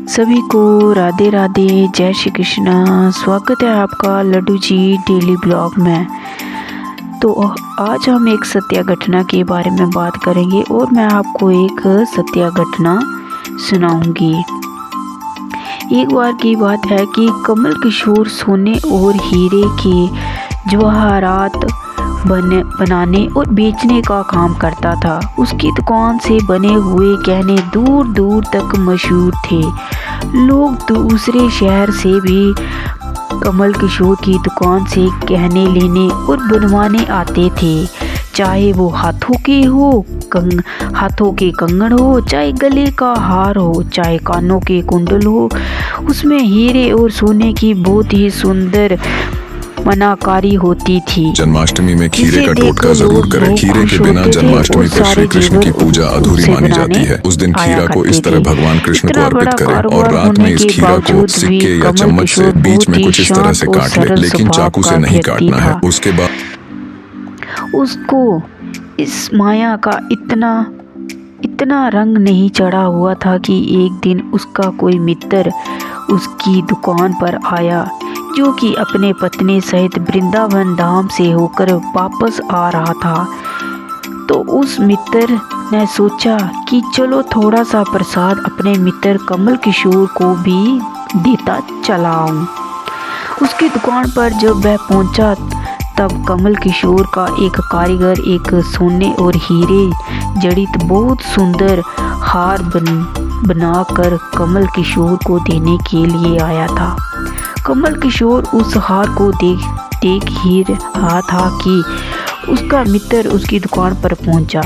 सभी को राधे राधे, जय श्री कृष्णा। स्वागत है आपका लड्डू जी डेली ब्लॉग में। तो आज हम एक सत्य घटना के बारे में बात करेंगे और मैं आपको एक सत्य घटना सुनाऊंगी। एक बार की बात है कि कमल किशोर सोने और हीरे के जवाहरात बनाने और बेचने का काम करता था। उसकी दुकान से बने हुए गहने दूर दूर तक मशहूर थे। लोग दूसरे शहर से भी कमल किशोर की दुकान से गहने लेने और बनवाने आते थे, चाहे वो हाथों के कंगन हो, चाहे गले का हार हो, चाहे कानों के कुंडल हो। उसमें हीरे और सोने की बहुत ही सुंदर मनाकारी होती थी। जन्माष्टमी में खीरे का टोटका जरूर करें। खीरे के बिना जन्माष्टमी पर श्री कृष्ण की पूजा अधूरी मानी जाती है। उस दिन खीरा को इस तरह भगवान कृष्ण को अर्पित करें और रात में इस खीरा को सिक्के या चम्मच से बीच में कुछ इस तरह से काट ले, लेकिन चाकू से नहीं काटना है। उसके बाद उसको इस माया का इतना रंग नहीं चढ़ा हुआ था कि एक दिन उसका कोई मित्र उसकी दुकान पर आया, जो कि अपने पत्नी सहित वृंदावन धाम से होकर वापस आ रहा था। तो उस मित्र ने सोचा कि चलो थोड़ा सा प्रसाद अपने मित्र कमल किशोर को भी देता चला आऊं। उसकी दुकान पर जब वह पहुंचा तब कमल किशोर का एक कारीगर एक सोने और हीरे जड़ित बहुत सुंदर हार बनाकर कमल किशोर को देने के लिए आया था। कमल किशोर उस हार को देख ही रहा था कि उसका मित्र उसकी दुकान पर पहुंचा।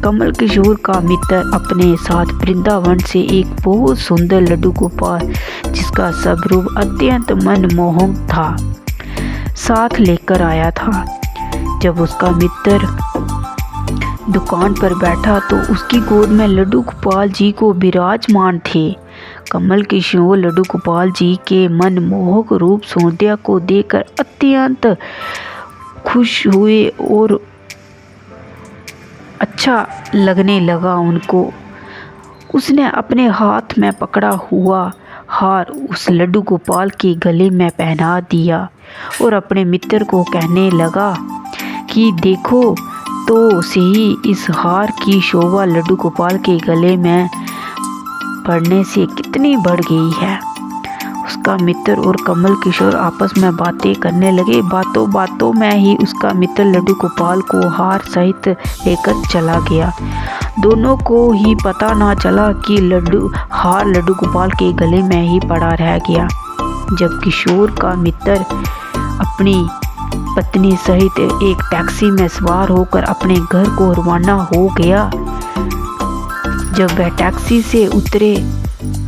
कमल किशोर का मित्र अपने साथ वृंदावन से एक बहुत सुंदर लड्डू गोपाल, जिसका स्वरूप अत्यंत मनमोहक था, साथ लेकर आया था। जब उसका मित्र दुकान पर बैठा तो उसकी गोद में लड्डू गोपाल जी को विराजमान थे। कमल किशोर लड्डू गोपाल जी के मनमोहक रूप सौंदर्य को देखकर अत्यंत खुश हुए और अच्छा लगने लगा उनको। उसने अपने हाथ में पकड़ा हुआ हार उस लड्डू गोपाल के गले में पहना दिया और अपने मित्र को कहने लगा कि देखो तो सही, इस हार की शोभा लड्डू गोपाल के गले में पड़ने से कितनी बढ़ गई है। उसका मित्र और कमल किशोर आपस में बातें करने लगे। बातों बातों में ही उसका मित्र लड्डू गोपाल को हार सहित लेकर चला गया। दोनों को ही पता ना चला कि हार लड्डू गोपाल के गले में ही पड़ा रह गया। जब किशोर का मित्र अपनी पत्नी सहित एक टैक्सी में सवार होकर अपने घर को रवाना हो गया, जब वह टैक्सी से उतरे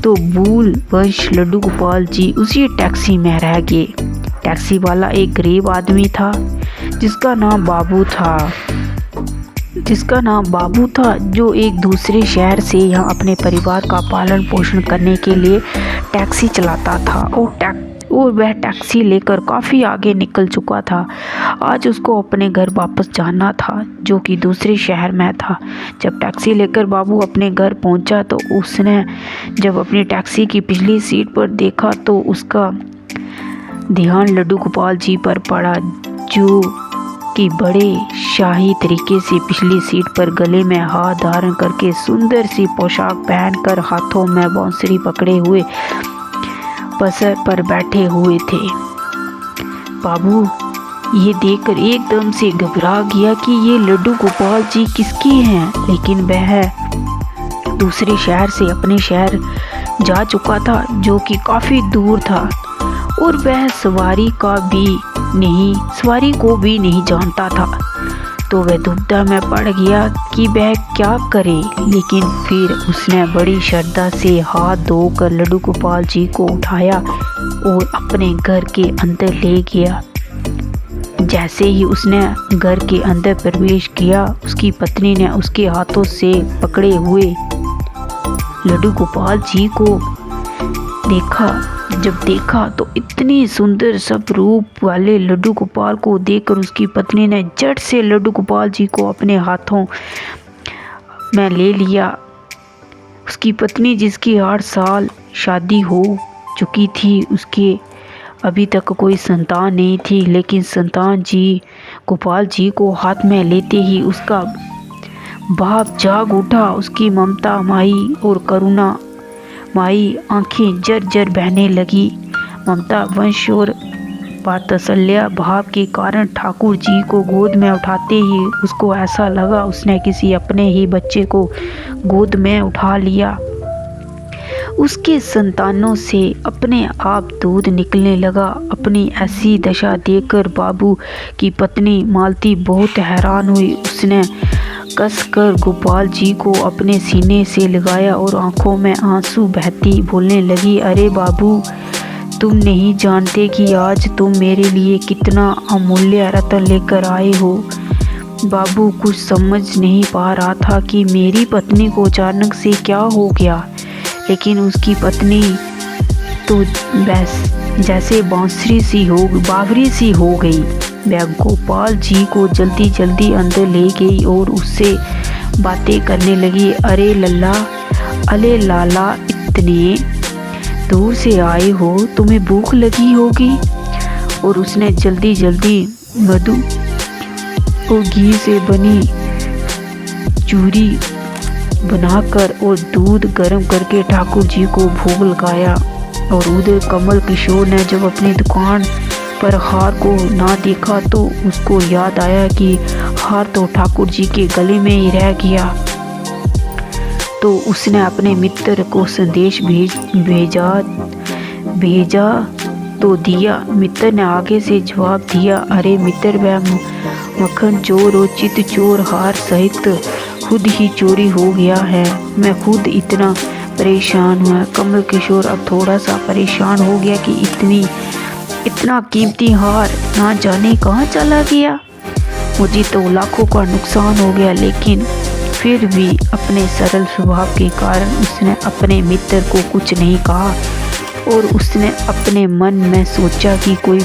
तो भूल वंश लड्डू गोपाल जी उसी टैक्सी में रह गए। टैक्सी वाला एक गरीब आदमी था जिसका नाम बाबू था, जो एक दूसरे शहर से यहाँ अपने परिवार का पालन पोषण करने के लिए टैक्सी चलाता था और वह टैक्सी लेकर काफ़ी आगे निकल चुका था। आज उसको अपने घर वापस जाना था, जो कि दूसरे शहर में था। जब टैक्सी लेकर बाबू अपने घर पहुंचा तो उसने जब अपनी टैक्सी की पिछली सीट पर देखा तो उसका ध्यान लड्डू गोपाल जी पर पड़ा, जो कि बड़े शाही तरीके से पिछली सीट पर गले में हाथ धारण करके सुंदर सी पोशाक पहनकर हाथों में बांसुरी पकड़े हुए पसर पर बैठे हुए थे। बाबू ये देखकर एकदम से घबरा गया कि ये लड्डू गोपाल जी किसके हैं, लेकिन वह दूसरे शहर से अपने शहर जा चुका था, जो कि काफ़ी दूर था और वह सवारी को भी नहीं जानता था। तो वह दुविधा में पड़ गया कि वह क्या करे, लेकिन फिर उसने बड़ी श्रद्धा से हाथ धोकर लड्डू गोपाल जी को उठाया और अपने घर के अंदर ले गया। जैसे ही उसने घर के अंदर प्रवेश किया, उसकी पत्नी ने उसके हाथों से पकड़े हुए लड्डू गोपाल जी को जब देखा तो इतनी सुंदर सब रूप वाले लड्डू गोपाल को देखकर उसकी पत्नी ने झट से लड्डू गोपाल जी को अपने हाथों में ले लिया। उसकी पत्नी, जिसकी 8 साल शादी हो चुकी थी, उसके अभी तक कोई संतान नहीं थी, लेकिन संतान जी गोपाल जी को हाथ में लेते ही उसका बाप जाग उठा। उसकी ममता माई और करुणा माई आंखें जर जर बहने लगी। ममता वंश और वात्सल्य भाव के कारण ठाकुर जी को गोद में उठाते ही उसको ऐसा लगा उसने किसी अपने ही बच्चे को गोद में उठा लिया। उसके संतानों से अपने आप दूध निकलने लगा। अपनी ऐसी दशा देखकर बाबू की पत्नी मालती बहुत हैरान हुई। उसने कसकर गोपाल जी को अपने सीने से लगाया और आंखों में आंसू बहती बोलने लगी, अरे बाबू, तुम नहीं जानते कि आज तुम मेरे लिए कितना अमूल्य रत्न लेकर आए हो। बाबू कुछ समझ नहीं पा रहा था कि मेरी पत्नी को अचानक से क्या हो गया, लेकिन उसकी पत्नी तो बस जैसे बावरी सी हो गई। वह गोपाल जी को जल्दी जल्दी अंदर ले गई और उससे बातें करने लगी। अरे लल्ला, अले लाला, इतने दूर से आए हो, तुम्हें भूख लगी होगी। और उसने जल्दी जल्दी मधु और घी से बनी चूरी बनाकर और दूध गर्म करके ठाकुर जी को भोग लगाया। और उधर कमल किशोर ने जब अपनी दुकान पर हार को ना देखा तो उसको याद आया कि हार तो ठाकुर जी के गले में ही रह गया। तो उसने अपने मित्र को संदेश भेजा तो दिया। मित्र ने आगे से जवाब दिया, अरे मित्र, वह मक्खन चोर और चित चोर हार सहित खुद ही चोरी हो गया है। मैं खुद इतना परेशान हुआ। कमल किशोर अब थोड़ा सा परेशान हो गया कि इतना कीमती हार ना जाने कहाँ चला गया। मुझे तो लाखों का नुकसान हो गया, लेकिन फिर भी अपने सरल स्वभाव के कारण उसने अपने मित्र को कुछ नहीं कहा और उसने अपने मन में सोचा कि कोई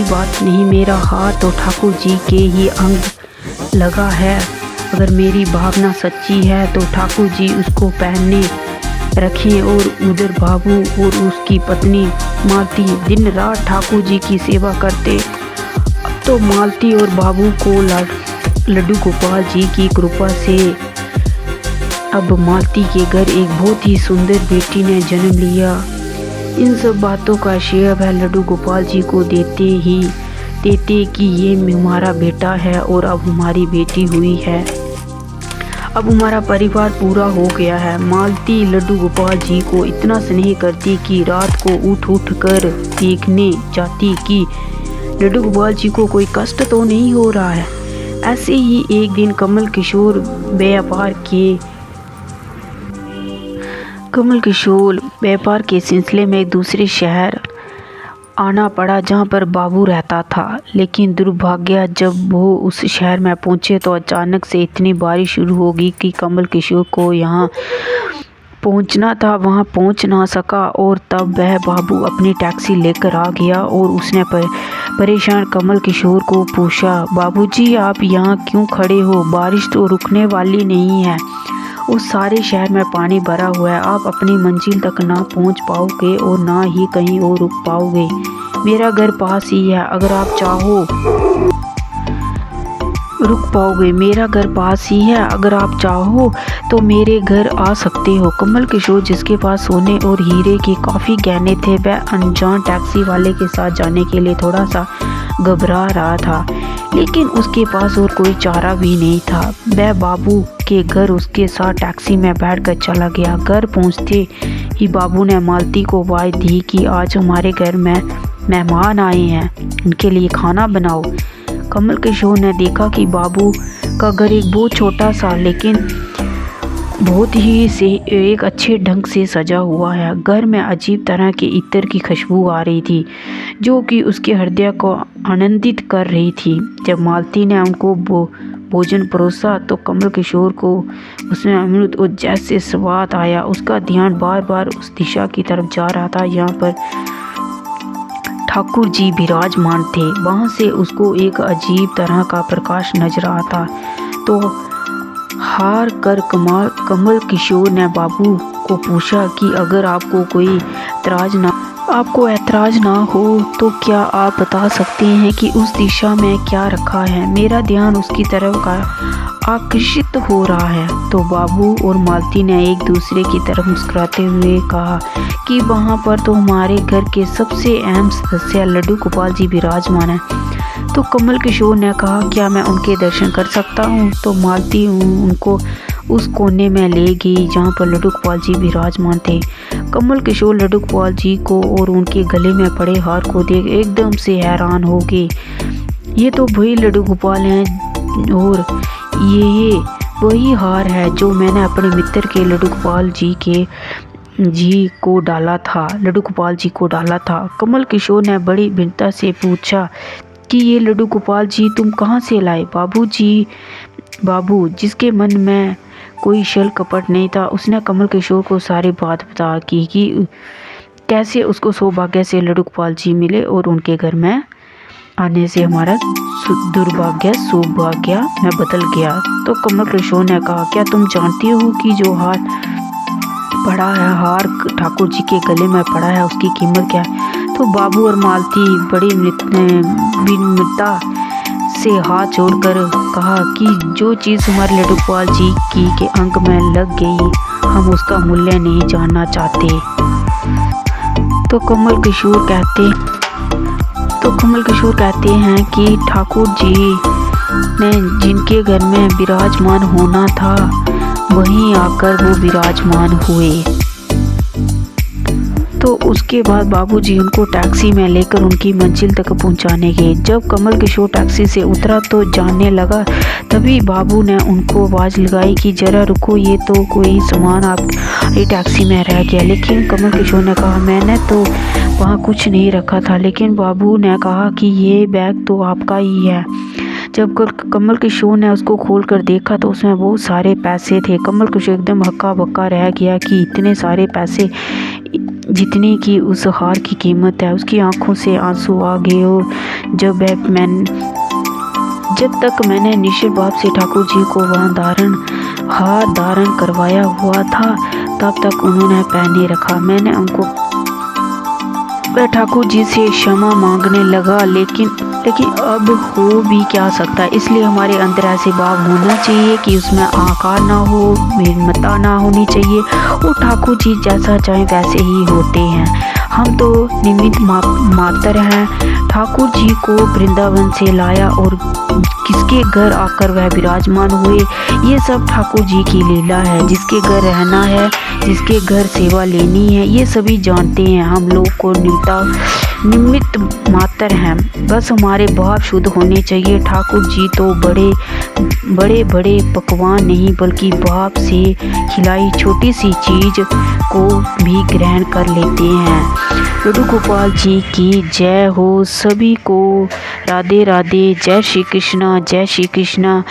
बात नहीं, मेरा हाथ तो ठाकुर जी के ही अंग लगा है। अगर मेरी भावना सच्ची है तो ठाकुर जी उसको पहनने रखें। और उधर बाबू और उसकी पत्नी मालती दिन रात ठाकुर जी की सेवा करते। अब तो मालती और बाबू को लड्डू गोपाल जी की कृपा से अब मालती के घर एक बहुत ही सुंदर बेटी ने जन्म लिया। इन सब बातों का श्रेय वह लड्डू गोपाल जी को देते कि ये हमारा बेटा है और अब हमारी बेटी हुई है। अब हमारा परिवार पूरा हो गया है। मालती लड्डू गोपाल जी को इतना स्नेह करती कि रात को उठ कर देखने जाती कि लड्डू गोपाल जी को कोई कष्ट तो नहीं हो रहा है। ऐसे ही एक दिन कमल किशोर व्यापार के सिलसिले में एक दूसरे शहर आना पड़ा जहां पर बाबू रहता था। लेकिन दुर्भाग्य, जब वो उस शहर में पहुंचे तो अचानक से इतनी बारिश शुरू हो गई कि कमल किशोर को यहाँ पहुंचना था वहाँ पहुंच ना सका। और तब वह बाबू अपनी टैक्सी लेकर आ गया और उसने परेशान कमल किशोर को पूछा, बाबूजी, आप यहाँ क्यों खड़े हो? बारिश तो रुकने वाली नहीं है। उस सारे शहर में पानी भरा हुआ है। आप अपनी मंजिल तक ना पहुंच पाओगे और ना ही कहीं और रुक पाओगे। मेरा घर पास ही है, अगर आप चाहो रुक पाओगे। मेरा घर पास ही है, अगर आप चाहो तो मेरे घर आ सकते हो। कमल किशोर, जिसके पास सोने और हीरे के काफ़ी गहने थे, वह अनजान टैक्सी वाले के साथ जाने के लिए थोड़ा सा घबरा रहा था, लेकिन उसके पास और कोई चारा भी नहीं था। वह बाबू के घर उसके साथ टैक्सी में बैठकर चला गया। घर पहुंचते ही बाबू ने मालती को आवाज़ दी कि आज हमारे घर में मेहमान आए हैं, उनके लिए खाना बनाओ। कमल किशोर ने देखा कि बाबू का घर एक बहुत छोटा सा लेकिन बहुत ही एक अच्छे ढंग से सजा हुआ है। घर में अजीब तरह के इत्र की खुशबू आ रही थी जो कि उसके हृदय को आनंदित कर रही थी। जब मालती ने उनको भोजन परोसा तो कमल किशोर को उसमें अमृत और जैसे स्वाद आया। उसका ध्यान बार बार उस दिशा की तरफ जा रहा था जहाँ पर ठाकुर जी विराजमान थे। वहाँ से उसको एक अजीब तरह का प्रकाश नजर आता। तो हार कर कमल किशोर ने बाबू को पूछा कि अगर आपको ऐतराज ना हो तो क्या आप बता सकते हैं कि उस दिशा में क्या रखा है? मेरा ध्यान उसकी तरफ आकर्षित हो रहा है। तो बाबू और मालती ने एक दूसरे की तरफ मुस्कुराते हुए कहा कि वहाँ पर तो हमारे घर के सबसे अहम सदस्य लड्डू गोपाल जी विराजमान हैं। तो कमल किशोर ने कहा, क्या मैं उनके दर्शन कर सकता हूँ? तो मालती उनको उस कोने में ले गई जहाँ पर लड्डू गोपाल जी विराजमान थे। कमल किशोर लड्डू गोपाल जी को और उनके गले में पड़े हार को देख एकदम से हैरान हो गए। ये तो वही लड्डू गोपाल हैं और ये वही हार है जो मैंने अपने मित्र के लड्डू गोपाल जी को डाला था। कमल किशोर ने बड़ी भिन्नता से पूछा कि ये लड्डू गोपाल जी तुम कहाँ से लाए? बाबू जिसके मन में कोई छल कपट नहीं था, उसने कमल किशोर को सारी बात बता कि कैसे उसको सौभाग्य से लड्डू गोपाल जी मिले और उनके घर में आने से हमारा दुर्भाग्य सौभाग्य में बदल गया। तो कमल किशोर ने कहा, क्या तुम जानती हो कि जो हार ठाकुर जी के गले में पड़ा है उसकी कीमत क्या है? तो बाबू और मालती बड़ी विनम्रता से हाथ जोड़कर कहा कि जो चीज़ हमारे लड्डू गोपाल जी की के अंक में लग गई, हम उसका मूल्य नहीं जानना चाहते। तो कमल किशोर कहते हैं कि ठाकुर जी ने जिनके घर में विराजमान होना था वहीं आकर वो विराजमान हुए। तो उसके बाद बाबूजी उनको टैक्सी में लेकर उनकी मंजिल तक पहुंचाने गए। जब कमल किशोर टैक्सी से उतरा तो जाने लगा, तभी बाबू ने उनको आवाज़ लगाई कि ज़रा रुको, ये तो कोई सामान आपकी टैक्सी में रह गया। लेकिन कमल किशोर ने कहा, मैंने तो वहाँ कुछ नहीं रखा था। लेकिन बाबू ने कहा कि ये बैग तो आपका ही है। जब कमल किशोर ने उसको खोल कर देखा तो उसमें बहुत सारे पैसे थे। कमल किशोर एकदम हक्का बक्का रह गया कि इतने सारे पैसे जितने की उस हार की कीमत है। उसकी आंखों से आंसू आ गए और जब तक मैंने निश्चित भाव से ठाकुर जी को वहाँ हार धारण करवाया हुआ था तब तक उन्होंने पहने रखा। मैंने उनको ठाकुर जी से क्षमा मांगने लगा, लेकिन अब हो भी क्या सकता है। इसलिए हमारे अंदर ऐसे भाव होना चाहिए कि उसमें आकार ना हो, विनम्रता ना होनी चाहिए और ठाकुर जी जैसा चाहे वैसे ही होते हैं। हम तो निमित्त मात्र हैं। ठाकुर जी को वृंदावन से लाया और किसके घर आकर वह विराजमान हुए, ये सब ठाकुर जी की लीला है। जिसके घर रहना है, जिसके घर सेवा लेनी है, ये सभी जानते हैं। हम लोग को निमित्त मात्र हैं, बस हमारे भाव शुद्ध होने चाहिए। ठाकुर जी तो बड़े पकवान नहीं बल्कि भाव से खिलाई छोटी सी चीज़ को भी ग्रहण कर लेते हैं। लड्डू गोपाल जी की जय हो। सभी को राधे राधे। जय श्री कृष्णा, जय श्री कृष्णा।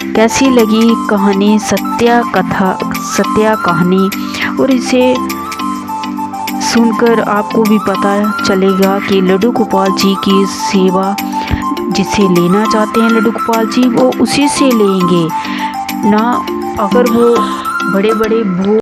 कैसी लगी कहानी, सत्या कहानी, और इसे सुनकर आपको भी पता चलेगा कि लड्डू गोपाल जी की सेवा जिसे लेना चाहते हैं लड्डू गोपाल जी, वो उसी से लेंगे ना। अगर वो बड़े भोग